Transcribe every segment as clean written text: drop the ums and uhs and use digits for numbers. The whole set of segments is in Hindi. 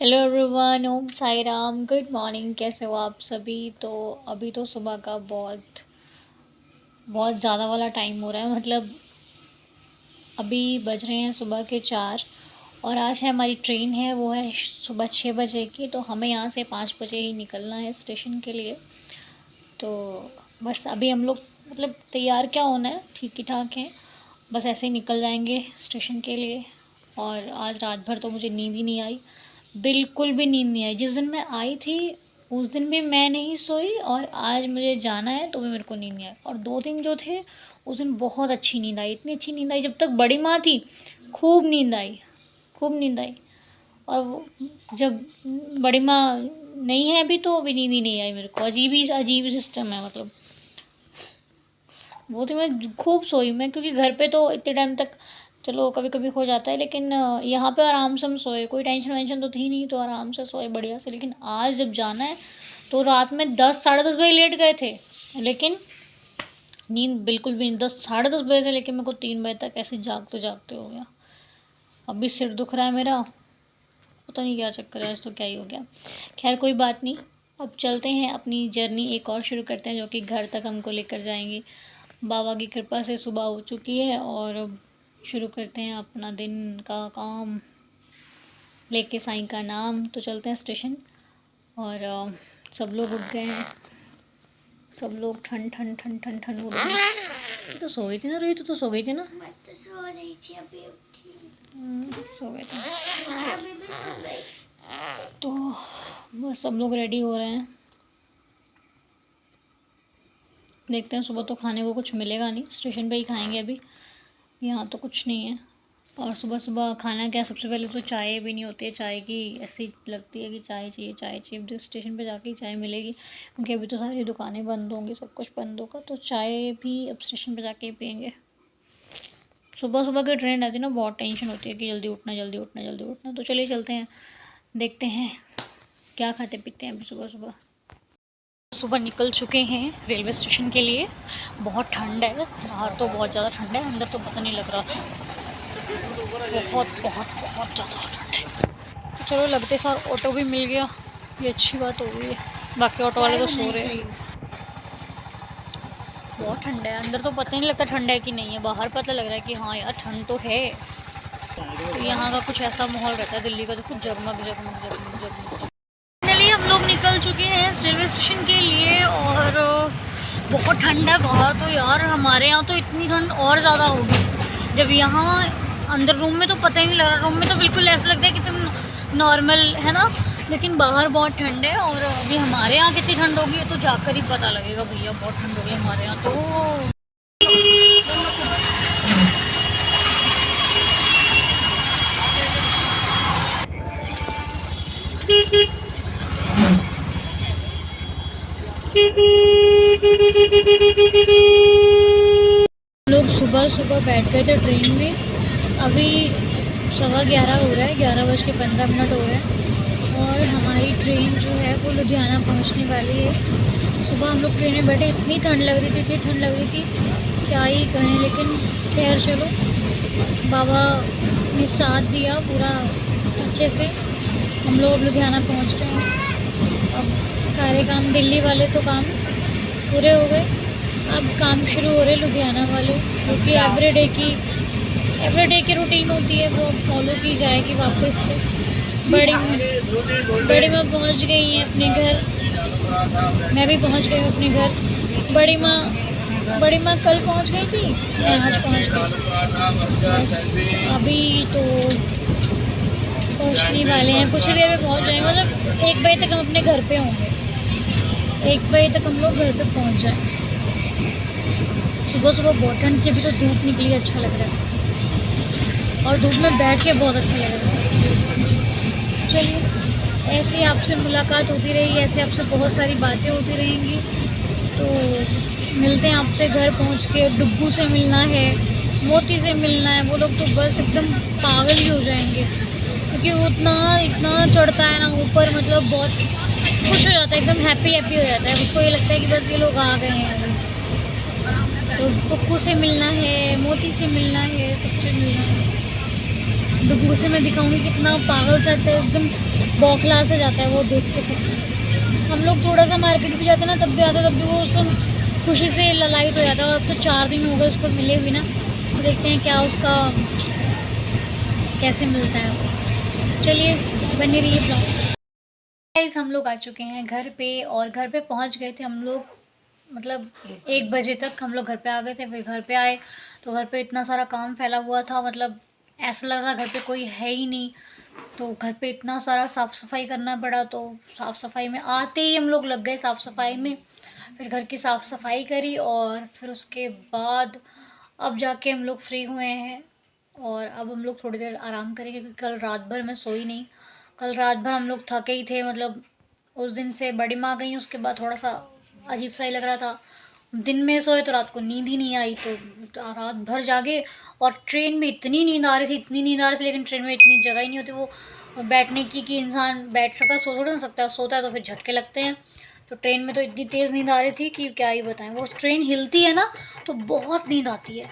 Hello everyone, Om Sai Ram. Good morning. कैसे हो आप सभी? तो अभी तो सुबह का बहुत बहुत ज़्यादा वाला टाइम हो रहा है। मतलब अभी बज रहे हैं सुबह के 4। और आज है हमारी ट्रेन है, वो है सुबह 6 बजे की। तो हमें यहाँ से 5 बजे ही निकलना है स्टेशन के लिए। तो बस अभी हम लोग मतलब तैयार क्या होना है, ठीक ही ठाक हैं। बस ऐसे ही निकल जाएंगे स्टेशन के लिए। और आज रात भर तो मुझे नींद ही नहीं आई, बिल्कुल भी नींद नहीं आई। जिस दिन मैं आई थी उस दिन भी मैं नहीं सोई, और आज मुझे जाना है तो भी मेरे को नींद नहीं आई। और 2 दिन जो थे उस दिन बहुत अच्छी नींद आई, इतनी अच्छी नींद आई। जब तक बड़ी माँ थी खूब नींद आई, खूब नींद आई। और जब बड़ी माँ नहीं है अभी तो अभी नींद ही नहीं आई मेरे को। अजीब ही सिस्टम है मतलब। वो तो मैं खूब सोई मैं, क्योंकि घर पे तो इतने टाइम तक चलो कभी कभी हो जाता है, लेकिन यहाँ पे आराम से हम सोए, कोई टेंशन वेंशन तो थी नहीं, तो आराम से सोए बढ़िया से। लेकिन आज जब जाना है तो रात में 10 साढ़े 10 बजे लेट गए थे, लेकिन नींद बिल्कुल भी नहीं। 10 साढ़े 10 बजे से लेकिन मेरे को 3 बजे तक ऐसे जागते जागते हो गया। अभी सिर दुख रहा है मेरा, पता नहीं क्या चक्कर है, आज तो क्या ही हो गया। खैर कोई बात नहीं, अब चलते हैं अपनी जर्नी एक और शुरू करते हैं, जो कि घर तक हमको लेकर जाएंगी। बाबा की कृपा से सुबह हो चुकी है और अब शुरू करते हैं अपना दिन का काम, लेके साईं का नाम। तो चलते हैं स्टेशन। और सब लोग उठ गए हैं, सब लोग ठंड ठंड ठंड ठंड ठंड उठ गए। ये तो सो गई थी ना रोहित, तो सो गई थी ना। मैं तो सो रही थी, अभी उठी। सो गए थे। अभी भी सो गई। तो बस सब लोग रेडी हो रहे हैं। देखते हैं, सुबह तो खाने को कुछ मिलेगा नहीं, स्टेशन पे ही खाएंगे अभी। यहाँ तो कुछ नहीं है। और सुबह सुबह खाना क्या, सबसे पहले तो चाय भी नहीं होती है। चाय की ऐसी लगती है कि चाय चाहिए चाय चाहिए, तो स्टेशन पे जाके ही चाय मिलेगी, क्योंकि अभी तो सारी दुकानें बंद होंगी, सब कुछ बंद होगा। तो चाय भी अब स्टेशन पे जाके ही पियेंगे। सुबह सुबह की ट्रेन रहती है ना, बहुत टेंशन होती है कि जल्दी उठना जल्दी उठना जल्दी उठना। तो चलिए चलते हैं, देखते हैं क्या खाते पीते हैं अभी सुबह सुबह। सुबह निकल चुके हैं रेलवे स्टेशन के लिए। बहुत ठंड है बाहर, तो बहुत ज़्यादा ठंड है, अंदर तो पता नहीं लग रहा था। बहुत बहुत बहुत ज़्यादा ठंड है। तो चलो लगते सार ऑटो भी मिल गया, ये अच्छी बात हो गई है। बाकी ऑटो वाले तो सो रहे हैं। बहुत ठंड है, अंदर तो पता नहीं लगता ठंड है कि नहीं है, बाहर पता लग रहा है कि हाँ यार ठंड तो है। तो यहाँ का कुछ ऐसा माहौल रहता है दिल्ली का, तो कुछ जगमग जगमग जगमग जगमग। फाइनली हम लोग निकल चुके हैं रेलवे स्टेशन के लिए। और बहुत ठंड है बाहर तो यार, हमारे यहाँ तो इतनी ठंड और ज़्यादा होगी। जब यहाँ अंदर रूम में तो पता ही नहीं लग रहा, रूम में तो बिल्कुल ऐसा लगता है कि तुम नॉर्मल है ना, लेकिन बाहर बहुत ठंड है। और अभी हमारे यहाँ कितनी ठंड होगी ये तो जाकर ही पता लगेगा भैया। बहुत ठंड होगी हमारे यहाँ तो। लोग सुबह सुबह बैठ गए थे ट्रेन में। अभी 11:15 हो रहा है, 11:15 हो रहा है। और हमारी ट्रेन जो है वो लुधियाना पहुंचने वाली है। सुबह हम लोग ट्रेन में बैठे, इतनी ठंड लग रही थी, इतनी ठंड लग रही थी क्या ही कहें। लेकिन खैर चलो, बाबा ने साथ दिया पूरा अच्छे से। हम लोग अब लुधियाना पहुंच रहे हैं। अब सारे काम दिल्ली वाले तो काम पूरे हो गए, अब काम शुरू हो रहे लुधियाना वाले, क्योंकि एवरीडे की रूटीन होती है, वो अब फॉलो की जाएगी वापस से। बड़ी माँ पहुँच गई हैं अपने घर, मैं भी पहुँच गई हूँ अपने घर। बड़ी माँ कल पहुँच गई थी, मैं आज पहुँच गई। बस अभी तो पहुँचने वाले हैं, कुछ ही देर में पहुँच जाएंगे। मतलब 1 बजे तक हम अपने घर पे होंगे, 1 बजे तक हम लोग घर पे पहुँच जाएँ। सुबह सुबह बहुत ठंड थी, अभी तो धूप निकली, अच्छा लग रहा है, और धूप में बैठ के बहुत अच्छा लग रहा है। चलिए ऐसे आपसे मुलाकात होती रहेगी, ऐसे आपसे बहुत सारी बातें होती रहेंगी। तो मिलते हैं आपसे घर पहुंच के। डुग्गू से मिलना है, मोती से मिलना है, वो लोग तो बस एकदम पागल ही हो जाएंगे, क्योंकि वो इतना चढ़ता है ना ऊपर, मतलब बहुत खुश हो जाता है, एकदम हैप्पी हो जाता है। उसको ये लगता है कि बस ये लोग आ गए हैं। तो पुक्कू से मिलना है, मोती से मिलना है, सबसे मिलना है। डुगू से मैं दिखाऊंगी कितना पागल सा है, एकदम बौखला से जाता है वो देख के सब। हम लोग थोड़ा सा मार्केट भी जाते हैं ना, तब भी आता है, तब भी वो उसको खुशी से ललायत हो जाता है। और अब तो 4 दिन हो गए उसको मिले हुए ना, तो देखते हैं क्या उसका कैसे मिलता है वो। चलिए बनी रहिए ब्लॉग। गाइस हम लोग आ चुके हैं घर पे, और घर पे पहुंच गए थे हम लोग, मतलब 1 बजे तक हम लोग घर पे आ गए थे। फिर घर पे आए तो घर पे इतना सारा काम फैला हुआ था, मतलब ऐसा लग रहा घर पे कोई है ही नहीं। तो घर पे इतना सारा साफ़ सफाई करना पड़ा, तो साफ़ सफाई में आते ही हम लोग लग गए साफ़ सफाई में। फिर घर की साफ़ सफाई करी, और फिर उसके बाद अब जाके हम लोग फ्री हुए हैं। और अब हम लोग थोड़ी देर आराम करेंगे, क्योंकि कल रात भर मैं सोई नहीं। कल रात भर हम लोग थके ही थे, मतलब उस दिन से बड़ी माँ गई, उसके बाद थोड़ा सा अजीब सा ही लग रहा था। दिन में सोए तो रात को नींद ही नहीं आई, तो रात भर जागे। और ट्रेन में इतनी नींद आ रही थी, इतनी नींद आ रही थी, लेकिन ट्रेन में इतनी जगह ही नहीं होती वो बैठने की कि इंसान बैठ सकता है, सो थोड़ा ना सकता है, सोता है तो फिर झटके लगते हैं। तो ट्रेन में तो इतनी तेज़ नींद आ रही थी कि क्या ही बताएं। वो ट्रेन हिलती है ना तो बहुत नींद आती है।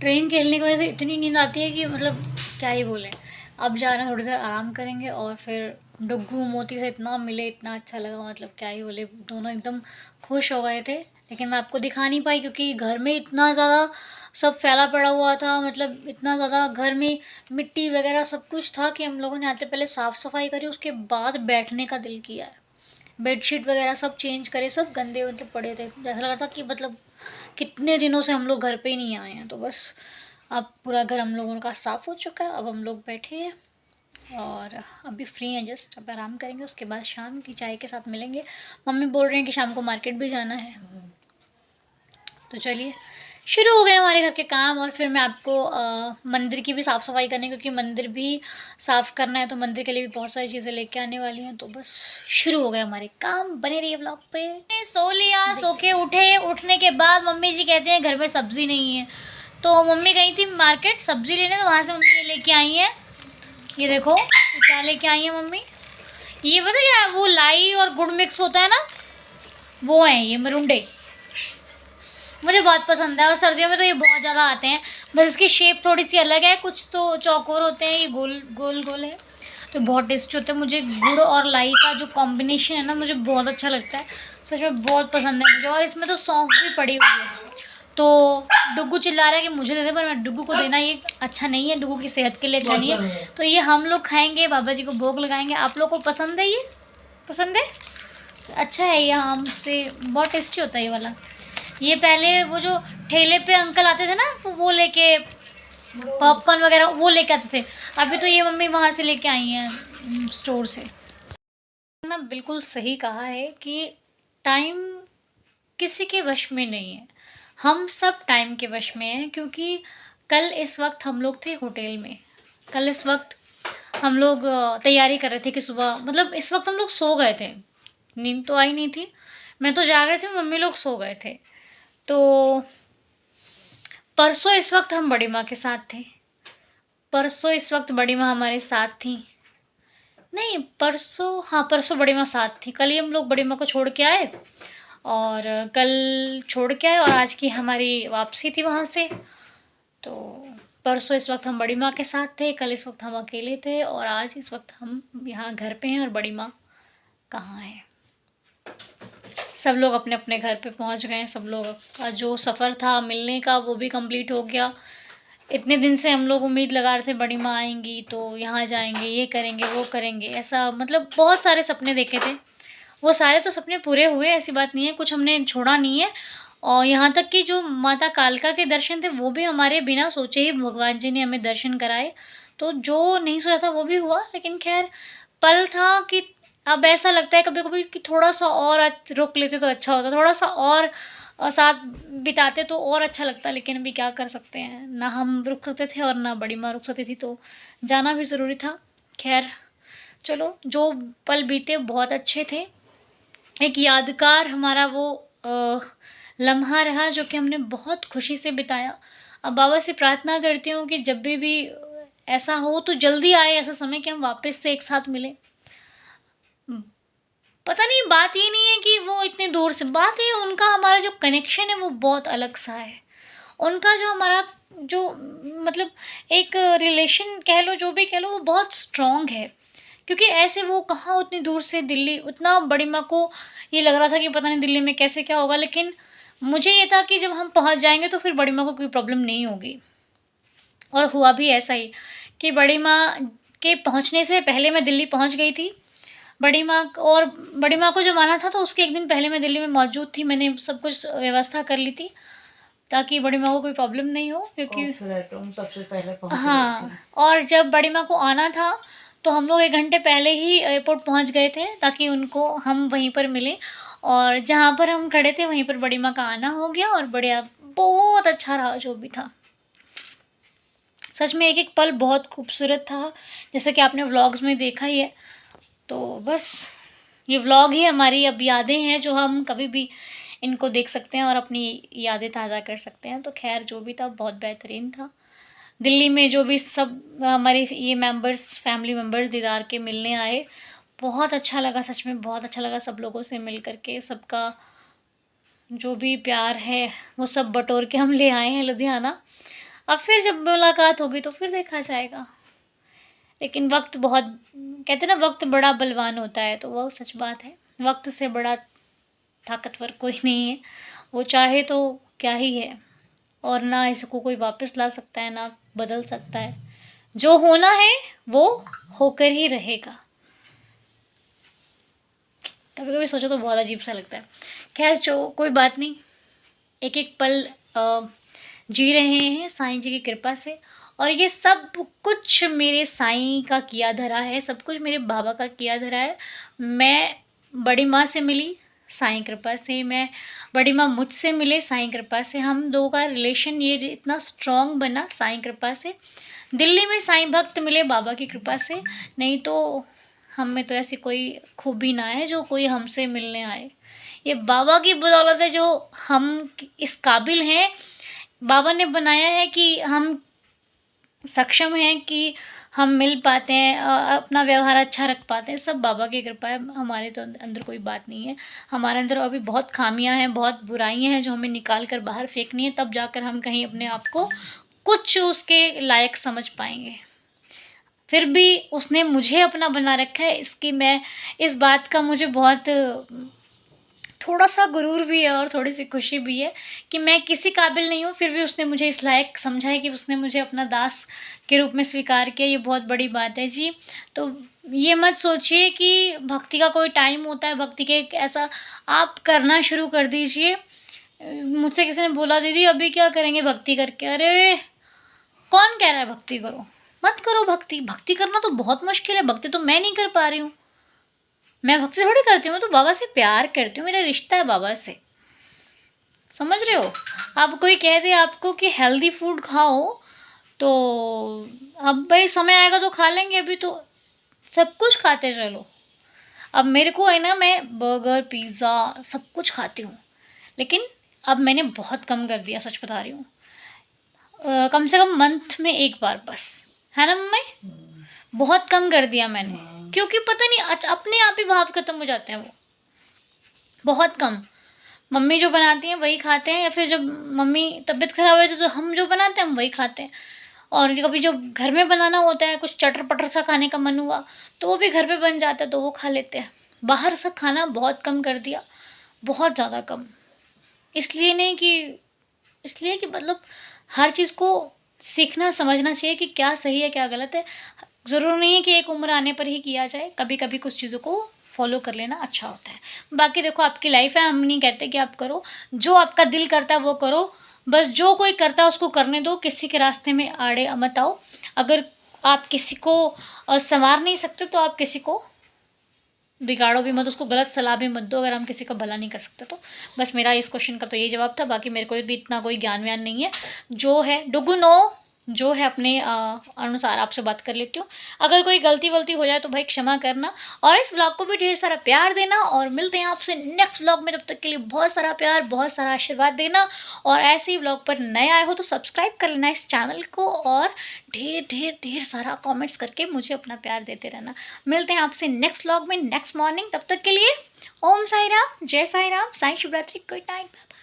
ट्रेन के हिलने की वजह से इतनी नींद आती है कि मतलब क्या ही बोलें। अब जा रहे हैं, थोड़ी देर आराम करेंगे, और फिर डुग्गू मोती से इतना मिले, इतना अच्छा लगा, मतलब क्या ही बोले, दोनों एकदम खुश हो गए थे। लेकिन मैं आपको दिखा नहीं पाई, क्योंकि घर में इतना ज़्यादा सब फैला पड़ा हुआ था, मतलब इतना ज़्यादा घर में मिट्टी वगैरह सब कुछ था कि हम लोगों ने आते पहले साफ़ सफाई करी, उसके बाद बैठने का दिल किया है। बेडशीट वगैरह सब चेंज करे, सब गंदे मतलब पड़े थे, ऐसा लग रहा था कि मतलब कितने दिनों से हम लोग घर पे ही नहीं आए हैं। तो बस अब पूरा घर हम लोगों का साफ़ हो चुका है, अब हम लोग बैठे हैं और अभी फ्री हैं, जस्ट अब आराम करेंगे, उसके बाद शाम की चाय के साथ मिलेंगे। मम्मी बोल रही हैं कि शाम को मार्केट भी जाना है, तो चलिए शुरू हो गए हमारे घर के काम। और फिर मैं आपको मंदिर की भी साफ़ सफाई करनी है, क्योंकि मंदिर भी साफ़ करना है, तो मंदिर के लिए भी बहुत सारी चीज़ें लेके आने वाली हैं। तो बस शुरू हो गए हमारे काम, बने रहिए ब्लॉग पे। सो लिया, सो के उठे, उठने के बाद मम्मी जी कहते हैं घर में सब्ज़ी नहीं है, तो मम्मी गई थी मार्केट सब्ज़ी लेने, तो वहाँ से मम्मी ये लेके आई हैं। ये देखो क्या लेके आई है मम्मी, ये पता क्या है, वो लाई और गुड़ मिक्स होता है ना, वो है ये मरुंडे। मुझे बहुत पसंद है, और सर्दियों में तो ये बहुत ज़्यादा आते हैं। बस इसकी शेप थोड़ी सी अलग है, कुछ तो चौकोर होते हैं, ये गोल गोल गोल है, तो बहुत टेस्टी होता है। मुझे गुड़ और लाई का जो कॉम्बिनेशन है ना, मुझे बहुत अच्छा लगता है, सच में बहुत पसंद है मुझे। और इसमें तो सौंफ भी पड़ी हुई है। तो डुग्गू चिल्ला रहा है कि मुझे दे दे, पर मैं डुग्गू को देना ये अच्छा नहीं है, डुग्गू की सेहत के लिए अच्छा नहीं है। तो ये हम लोग खाएंगे, बाबा जी को भोग लगाएंगे। आप लोग को पसंद है ये? पसंद है, अच्छा है ये, हमसे बहुत टेस्टी होता है ये वाला। ये पहले वो जो ठेले पे अंकल आते थे ना, वो लेके पॉपकॉर्न वगैरह वो लेके आते थे। अभी तो ये मम्मी वहाँ से लेके आई हैं स्टोर से। ना बिल्कुल सही कहा है कि टाइम किसी के वश में नहीं है, हम सब टाइम के वश में हैं। क्योंकि कल इस वक्त हम लोग थे होटल में, कल इस वक्त हम लोग तैयारी कर रहे थे कि सुबह, मतलब इस वक्त हम लोग सो गए थे, नींद तो आई नहीं थी, मैं तो जाग रहे थे, मम्मी लोग सो गए थे। तो परसों इस वक्त हम बड़ी माँ के साथ थे, परसों इस वक्त बड़ी माँ हमारे साथ थी, नहीं परसों, हाँ परसों बड़ी माँ साथ थी। कल ही हम लोग बड़ी माँ को छोड़ के आए, और कल छोड़ के आए, और आज की हमारी वापसी थी वहाँ से। तो परसों इस वक्त हम बड़ी माँ के साथ थे, कल इस वक्त हम अकेले थे, और आज इस वक्त हम यहाँ घर पे हैं, और बड़ी माँ कहाँ है। सब लोग अपने अपने घर पे पहुंच गए हैं, सब लोग का जो सफ़र था मिलने का वो भी कंप्लीट हो गया। इतने दिन से हम लोग उम्मीद लगा रहे थे बड़ी माँ आएंगी तो यहाँ जाएंगे, ये करेंगे वो करेंगे, ऐसा मतलब बहुत सारे सपने देखे थे। वो सारे तो सपने पूरे हुए, ऐसी बात नहीं है, कुछ हमने छोड़ा नहीं है। और यहाँ तक कि जो माता कालका के दर्शन थे वो भी हमारे बिना सोचे ही भगवान जी ने हमें दर्शन कराए। तो जो नहीं सोचा था वो भी हुआ, लेकिन खैर पल था कि अब ऐसा लगता है कभी कभी कि थोड़ा सा और रुक लेते तो अच्छा होता, थोड़ा सा और साथ बिताते तो और अच्छा लगता। लेकिन अभी क्या कर सकते हैं, ना हम रुक सकते थे और ना बड़ी माँ रुक सकती थी, तो जाना भी ज़रूरी था। खैर चलो, जो पल बीते बहुत अच्छे थे, एक यादगार हमारा वो लम्हा रहा जो कि हमने बहुत खुशी से बिताया। अब बाबा से प्रार्थना करती हूँ कि जब भी ऐसा हो तो जल्दी आए ऐसा समय कि हम वापस से एक साथ मिलें। पता नहीं, बात ये नहीं है कि वो इतने दूर से, बात है उनका हमारा जो कनेक्शन है वो बहुत अलग सा है। उनका जो हमारा जो मतलब एक रिलेशन कह लो, जो भी कह लो, वो बहुत स्ट्रॉन्ग है। क्योंकि ऐसे वो कहाँ उतनी दूर से दिल्ली, उतना बड़ी माँ को ये लग रहा था कि पता नहीं दिल्ली में कैसे क्या होगा, लेकिन मुझे ये था कि जब हम पहुँच जाएंगे तो फिर बड़ी माँ को कोई प्रॉब्लम नहीं होगी। और हुआ भी ऐसा ही कि बड़ी माँ के पहुँचने से पहले मैं दिल्ली पहुँच गई थी। बड़ी माँ को जब आना था तो उसके एक दिन पहले मैं दिल्ली में मौजूद थी। मैंने सब कुछ व्यवस्था कर ली थी ताकि बड़ी माँ को कोई प्रॉब्लम नहीं हो, क्योंकि तुम सबसे पहले पहुंच हाँ, और जब बड़ी माँ को आना था तो हम लोग 1 घंटे पहले ही एयरपोर्ट पहुँच गए थे ताकि उनको हम वहीं पर मिलें। और जहाँ पर हम खड़े थे वहीं पर बड़ी माँ का आना हो गया और बढ़िया, बहुत अच्छा रहा जो भी था। सच में एक एक पल बहुत खूबसूरत था, जैसा कि आपने व्लॉग्स में देखा ही है। तो बस ये व्लॉग ही हमारी अब यादें हैं जो हम कभी भी इनको देख सकते हैं और अपनी यादें ताज़ा कर सकते हैं। तो खैर जो भी था बहुत बेहतरीन था। दिल्ली में जो भी सब हमारे ये मेंबर्स, फैमिली मेंबर्स दीदार के मिलने आए, बहुत अच्छा लगा, सच में बहुत अच्छा लगा सब लोगों से मिल करके। सबका जो भी प्यार है वो सब बटोर के हम ले आए हैं लुधियाना। अब फिर जब मुलाकात होगी तो फिर देखा जाएगा। लेकिन वक्त बहुत, कहते हैं ना, वक्त बड़ा बलवान होता है, तो वो सच बात है। वक्त से बड़ा ताकतवर कोई नहीं है। वो चाहे तो क्या ही है, और ना इसको कोई वापस ला सकता है ना बदल सकता है। जो होना है वो होकर ही रहेगा। कभी कभी सोचो तो बहुत अजीब सा लगता है। खैर जो कोई बात नहीं, एक एक पल जी रहे हैं साईं जी की कृपा से। और ये सब कुछ मेरे साईं का किया धरा है, सब कुछ मेरे बाबा का किया धरा है। मैं बड़ी माँ से मिली साईं कृपा से, मैं बड़ी माँ मुझसे मिले साईं कृपा से। हम दो का रिलेशन ये इतना स्ट्रॉन्ग बना साईं कृपा से। दिल्ली में साईं भक्त मिले बाबा की कृपा से, नहीं तो हम में तो ऐसी कोई खूबी ना है जो कोई हमसे मिलने आए। ये बाबा की बदौलत है जो हम इस काबिल हैं। बाबा ने बनाया है कि हम सक्षम हैं कि हम मिल पाते हैं, अपना व्यवहार अच्छा रख पाते हैं। सब बाबा की कृपा है, हमारे तो अंदर कोई बात नहीं है। हमारे अंदर अभी बहुत खामियां हैं, बहुत बुराइयां हैं जो हमें निकाल कर बाहर फेंकनी है, तब जाकर हम कहीं अपने आप को कुछ उसके लायक समझ पाएंगे। फिर भी उसने मुझे अपना बना रखा है, इसकी मैं, इस बात का मुझे बहुत थोड़ा सा गुरूर भी है और थोड़ी सी खुशी भी है कि मैं किसी काबिल नहीं हूँ, फिर भी उसने मुझे इस लायक समझा है कि उसने मुझे अपना दास के रूप में स्वीकार किया। ये बहुत बड़ी बात है जी। तो ये मत सोचिए कि भक्ति का कोई टाइम होता है, भक्ति के ऐसा आप करना शुरू कर दीजिए। मुझसे किसी ने बोला दीदी अभी क्या करेंगे भक्ति करके, अरे कौन कह रहा है भक्ति करो, मत करो भक्ति। भक्ति करना तो बहुत मुश्किल है, भक्ति तो मैं नहीं कर पा रही हूँ। मैं भक्ति थोड़ी करती हूँ, मैं तो बाबा से प्यार करती हूँ, मेरा रिश्ता है बाबा से, समझ रहे हो। अब कोई कह दे आपको कि हेल्दी फूड खाओ, तो अब भाई समय आएगा तो खा लेंगे, अभी तो सब कुछ खाते चलो। अब मेरे को है ना, मैं बर्गर पिज़्ज़ा सब कुछ खाती हूँ, लेकिन अब मैंने बहुत कम कर दिया, सच बता रही हूँ। कम से कम मंथ में 1 बार बस, है ना मम्मी। बहुत कम कर दिया मैंने, क्योंकि पता नहीं अपने आप ही भाव खत्म हो जाते हैं वो। बहुत कम, मम्मी जो बनाती हैं वही खाते हैं, या फिर जब मम्मी तबीयत खराब है तो हम जो बनाते हैं हम वही खाते हैं। और कभी जो घर में बनाना होता है, कुछ चटर पटर सा खाने का मन हुआ तो वो भी घर पे बन जाता है, तो वो खा लेते हैं। बाहर से खाना बहुत कम कर दिया, बहुत ज़्यादा कम। इसलिए नहीं कि, इसलिए कि मतलब हर चीज़ को सीखना समझना चाहिए कि क्या सही है क्या गलत है। ज़रूरी नहीं है कि एक उम्र आने पर ही किया जाए, कभी कभी कुछ चीज़ों को फॉलो कर लेना अच्छा होता है। बाकी देखो आपकी लाइफ है, हम नहीं कहते कि आप करो, जो आपका दिल करता है वो करो। बस जो कोई करता है उसको करने दो, किसी के रास्ते में आड़े मत आओ। अगर आप किसी को संवार नहीं सकते तो आप किसी को बिगाड़ो भी मत, उसको गलत सलाह भी मत दो, अगर हम किसी का भला नहीं कर सकते तो। बस मेरा इस क्वेश्चन का तो यही जवाब था। बाकी मेरे को भी इतना कोई ज्ञान व्यान नहीं है, जो है डुगुनो जो है अपने अनुसार आपसे बात कर लेती हूँ। अगर कोई गलती वलती हो जाए तो भाई क्षमा करना, और इस ब्लॉग को भी ढेर सारा प्यार देना। और मिलते हैं आपसे नेक्स्ट ब्लॉग में, तब तक के लिए बहुत सारा प्यार, बहुत सारा आशीर्वाद देना। और ऐसे ही ब्लॉग पर नए आए हो तो सब्सक्राइब कर लेना इस चैनल को, और ढेर ढेर ढेर सारा कमेंट्स करके मुझे अपना प्यार देते रहना। मिलते हैं आपसे नेक्स्ट ब्लॉग में नेक्स्ट मॉर्निंग, तब तक के लिए ओम साई राम, जय साई राम, साई शिवरात्रि, गुड नाइट।